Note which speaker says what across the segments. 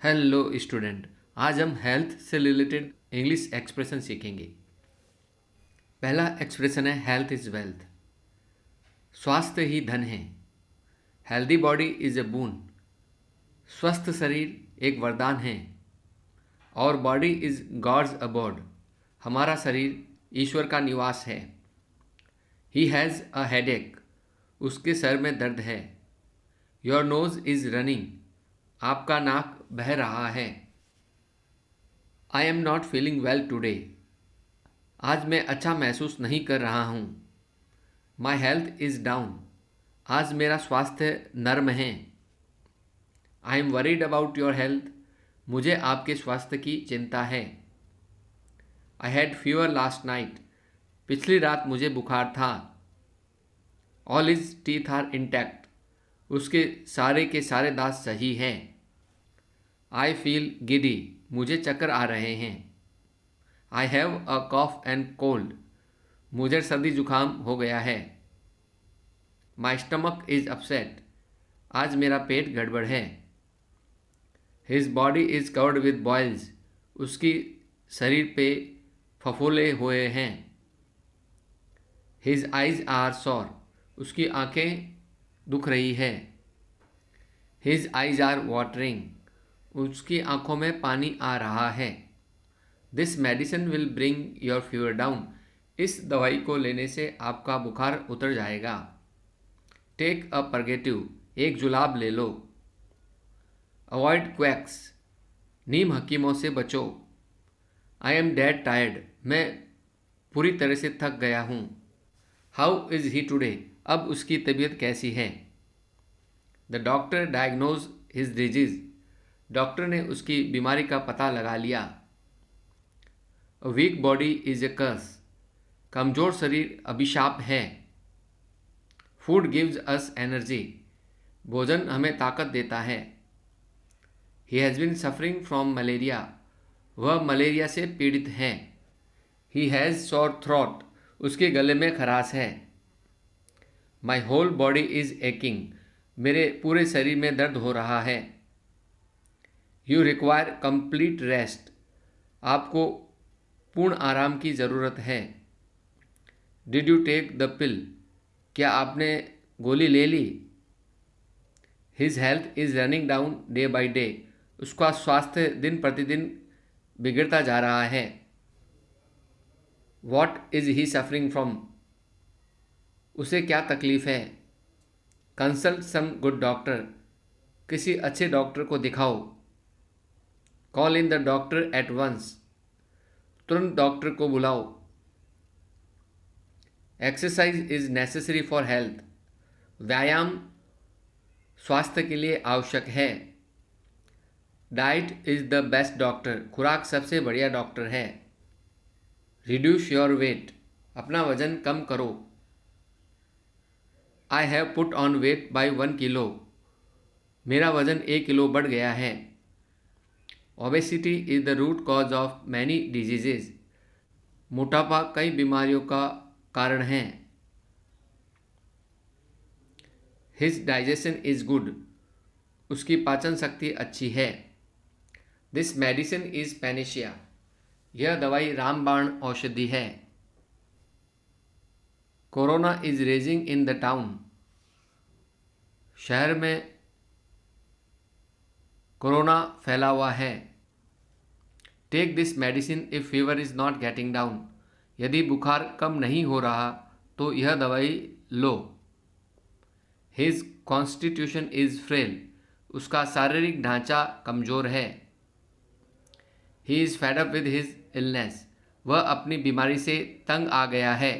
Speaker 1: Hello student, आज हम health से रिलेटेड इंग्लिश एक्सप्रेशन सीखेंगे। पहला एक्सप्रेशन है हेल्थ इज़ वेल्थ। स्वास्थ्य ही धन है। हेल्दी बॉडी इज़ ए बून। स्वस्थ शरीर एक वरदान है। और बॉडी इज़ गॉड्स अबोर्ड। हमारा शरीर ईश्वर का निवास है। He has a headache. उसके सर में दर्द है। Your nose is running. आपका नाक बह रहा है। I am not feeling well today. आज मैं अच्छा महसूस नहीं कर रहा हूँ। My health is down. आज मेरा स्वास्थ्य नर्म है। I am worried about your health. मुझे आपके स्वास्थ्य की चिंता है। I had fever last night. पिछली रात मुझे बुखार था। All is teeth are intact. उसके सारे के सारे दांत सही हैं। I feel giddy. मुझे चक्कर आ रहे हैं। I have a cough and cold. मुझे सर्दी जुकाम हो गया है। My stomach is upset. आज मेरा पेट गड़बड़ है। His body is covered with boils. उसकी शरीर पे फफोले हुए हैं। His eyes are sore. उसकी आंखें दुख रही है। His eyes are watering. उसकी आंखों में पानी आ रहा है। This medicine will bring your fever down. इस दवाई को लेने से आपका बुखार उतर जाएगा। Take a purgative. एक जुलाब ले लो। Avoid quacks. नीम हकीमों से बचो। I am dead tired. मैं पूरी तरह से थक गया हूँ। How is he today. अब उसकी तबीयत कैसी है। The doctor diagnose his disease. Doctor ने उसकी बीमारी का पता लगा लिया। A weak body is a curse. कमज़ोर शरीर अभिशाप है। Food gives us energy. भोजन हमें ताकत देता है। He has been suffering from malaria. वह मलेरिया से पीड़ित है। He has sorry throat. उसके गले में खराश है। My whole body is aching. मेरे पूरे शरीर में दर्द हो रहा है। You require complete rest. आपको पूर्ण आराम की ज़रूरत है। Did you take the pill. क्या आपने गोली ले ली। His health is running down day by day. उसका स्वास्थ्य दिन प्रतिदिन बिगड़ता जा रहा है। What is he suffering from. उसे क्या तकलीफ़ है। Consult some good doctor. किसी अच्छे डॉक्टर को दिखाओ। Call in the doctor at once. तुरंत डॉक्टर को बुलाओ। Exercise is necessary for health. व्यायाम स्वास्थ्य के लिए आवश्यक है। Diet is the best doctor. खुराक सबसे बढ़िया डॉक्टर है। Reduce your weight. अपना वजन कम करो। I have put on weight by 1 kilo. मेरा वजन 1 किलो बढ़ गया है। Obesity is the root cause of many diseases. मोटापा कई बीमारियों का कारण है। His digestion is good. उसकी पाचन शक्ति अच्छी है। This medicine is panacea. यह दवाई रामबाण औषधि है। Corona is raging in the town. शहर में कोरोना फैला हुआ है। Take this medicine if fever is not getting down. यदि बुखार कम नहीं हो रहा तो यह दवाई लो। His constitution is frail. उसका शारीरिक ढांचा कमज़ोर है। He is fed up with his illness. वह अपनी बीमारी से तंग आ गया है।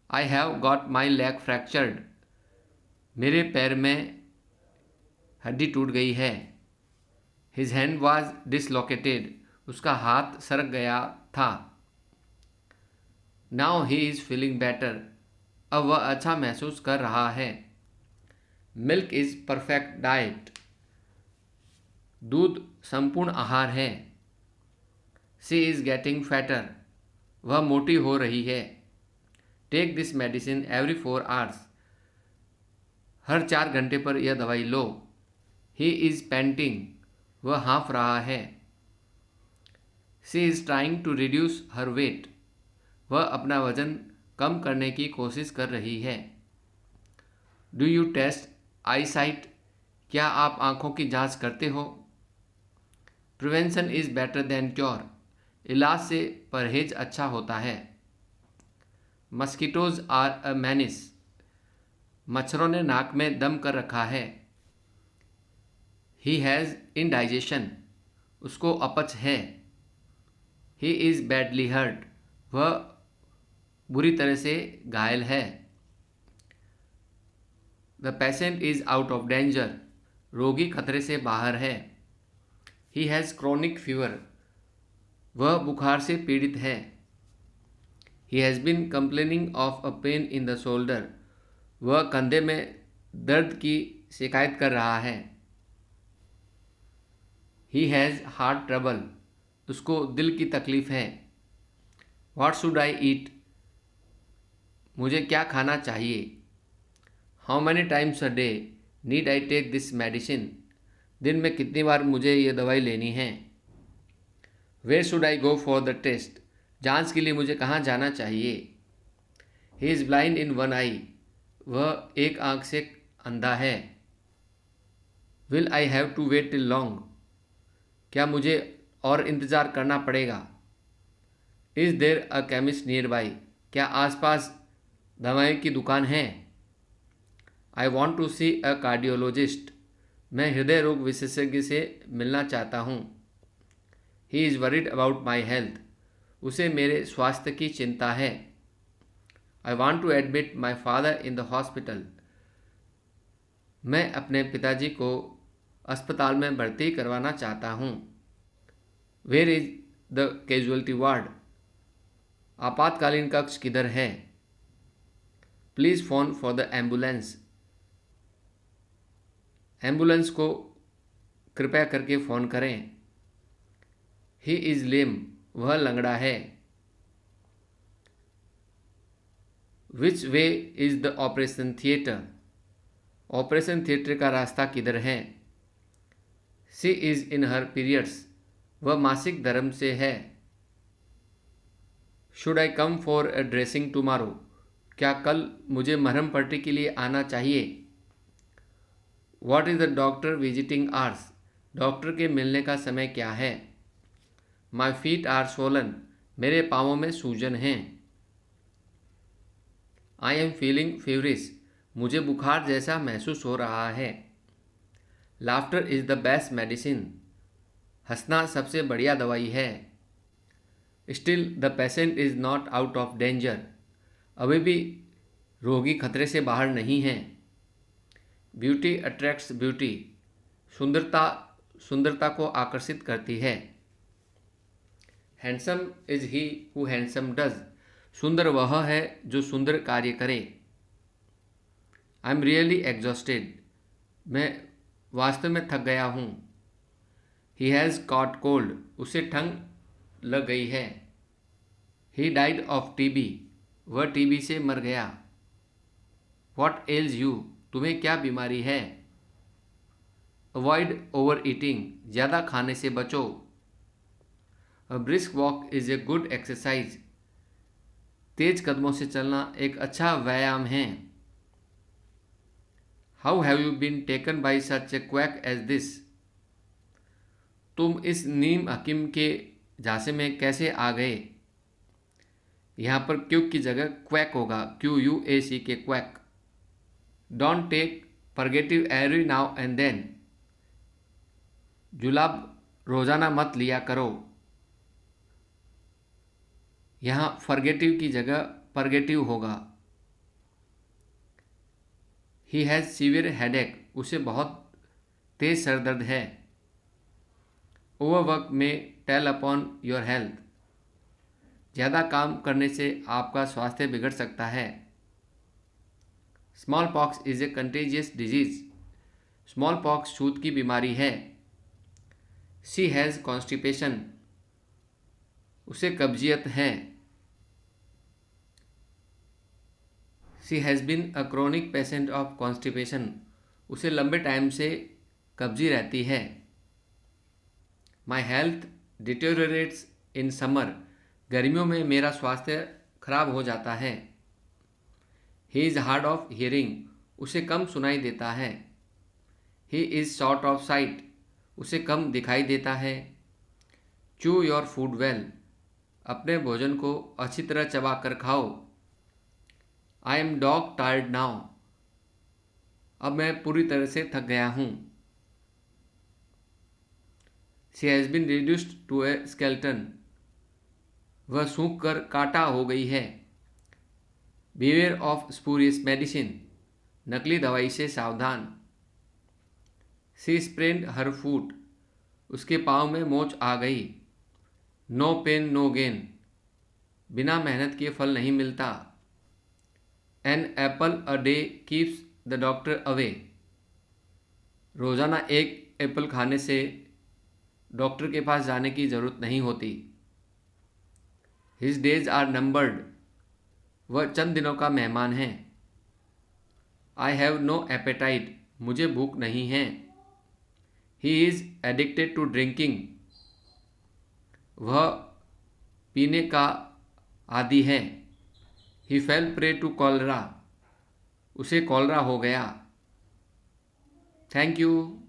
Speaker 1: I have got my leg fractured. मेरे पैर में हड्डी टूट गई है। His hand was dislocated. उसका हाथ सरक गया था। Now he is feeling better. अब वह अच्छा महसूस कर रहा है। Milk is perfect diet. दूध संपूर्ण आहार है। She is getting fatter. वह मोटी हो रही है। Take this medicine every 4 hours. हर 4 घंटे पर यह दवाई लो। He is painting. वह हाँफ रहा है। She is trying to reduce her weight, वह अपना वजन कम करने की कोशिश कर रही है। Do you test eyesight, क्या आप आँखों की जांच करते हो? Prevention is better than cure, इलाज से परहेज अच्छा होता है। मस्कीटोज आर अ मैनिस, मच्छरों ने नाक में दम कर रखा है। ही हैज़ इंडाइजेशन, उसको अपच है। ही इज़ बैडली हर्ट, वह बुरी तरह से घायल है। The patient is out of danger, रोगी खतरे से बाहर है। ही हैज़ क्रोनिक फीवर, वह बुखार से पीड़ित है। He has been complaining of a pain in the shoulder, वह कंधे में दर्द की शिकायत कर रहा है। ही हैज़ हार्ट ट्रबल, उसको दिल की तकलीफ़ है। व्हाट शुड आई ईट, मुझे क्या खाना चाहिए? How many times a day need I take this medicine, दिन में कितनी बार मुझे ये दवाई लेनी है? Where should I go for the test, जांच के लिए मुझे कहाँ जाना चाहिए? He is blind in one eye, वह एक आंख से अंधा है। Will I have to wait till long, क्या मुझे और इंतज़ार करना पड़ेगा? Is there a chemist near by, क्या आसपास दवाई की दुकान है? I want to see a cardiologist, मैं हृदय रोग विशेषज्ञ से मिलना चाहता हूँ। He is worried about my health, उसे मेरे स्वास्थ्य की चिंता है। I want to admit my father in the hospital, मैं अपने पिताजी को अस्पताल में भर्ती करवाना चाहता हूँ। Where is the casualty ward, आपातकालीन कक्ष किधर है? Please phone for the ambulance, ambulance को कृपया करके फ़ोन करें। ही इज़ लेम, वह लंगड़ा है। Which way is the operation theatre, operation theatre का रास्ता किधर है? She is in her periods, वह मासिक धर्म से है। Should I come for a dressing tomorrow, क्या कल मुझे मरहम पट्टी के लिए आना चाहिए? What is the doctor visiting hours, doctor के मिलने का समय क्या है? माई फीट आर स्वोलन, मेरे पाँवों में सूजन हैं। आई एम फीलिंग फीवरिश, मुझे बुखार जैसा महसूस हो रहा है। Laughter is the best medicine, हंसना सबसे बढ़िया दवाई है। Still the patient is not out of danger, अभी भी रोगी खतरे से बाहर नहीं है। ब्यूटी अट्रैक्ट्स ब्यूटी, सुंदरता सुंदरता को आकर्षित करती है। Handsome is he who handsome does, सुंदर वह है जो सुंदर कार्य करे। आई एम रियली एग्जॉस्टेड, मैं वास्तव में थक गया हूँ। ही हैज़ कॉट कोल्ड, उसे ठंड लग गई है। ही डाइड ऑफ टीबी, वह टीबी से मर गया। व्हाट एल्स यू, तुम्हें क्या बीमारी है? अवॉइड ओवर ईटिंग, ज़्यादा खाने से बचो। A brisk walk is a good exercise, तेज कदमों से चलना एक अच्छा व्यायाम है। How have you been taken by such a quack as this, तुम इस नीम हकीम के झांसे में कैसे आ गए? यहाँ पर क्यों की जगह क्वैक होगा, QUAC के quack. Don't take purgative every now and then, जुलाब रोज़ाना मत लिया करो। यहाँ फॉरगेटिव की जगह परगेटिव होगा। ही हैज़ सीवियर हेडेक, उसे बहुत तेज सर दर्द है। ओवरवर्क में टेल अपॉन योर हेल्थ, ज़्यादा काम करने से आपका स्वास्थ्य बिगड़ सकता है। Small pox is a contagious disease, small pox छूत की बीमारी है। शी हैज़ कॉन्स्टिपेशन, उसे कब्जियत है। She has been a chronic patient of constipation, उसे लंबे टाइम से कब्जी रहती है। माई हेल्थ डिटेरियोरेट्स इन समर, गर्मियों में मेरा स्वास्थ्य खराब हो जाता है। He is hard of hearing, उसे कम सुनाई देता है। He is short of site, उसे कम दिखाई देता है। च्यू योर फूड वेल, अपने भोजन को अच्छी तरह चबा कर खाओ। I am dog tired now, अब मैं पूरी तरह से थक गया हूँ। She has been reduced to a skeleton, वह सूख कर काटा हो गई है। बीवेयर ऑफ स्पूरियस मेडिसिन, नकली दवाई से सावधान। सी स्प्रेन्ड हर फूट, उसके पाँव में मोच आ गई। नो पेन नो गेन, बिना मेहनत के फल नहीं मिलता। An apple a day keeps the doctor away, रोज़ाना एक एप्पल खाने से डॉक्टर के पास जाने की ज़रूरत नहीं होती। हिज डेज आर नंबर्ड, वह चंद दिनों का मेहमान है। आई हैव नो एपेटाइट, मुझे भूख नहीं है। He is addicted to drinking, वह पीने का आदी है। He fell prey to cholera, उसे कॉलरा हो गया। Thank you.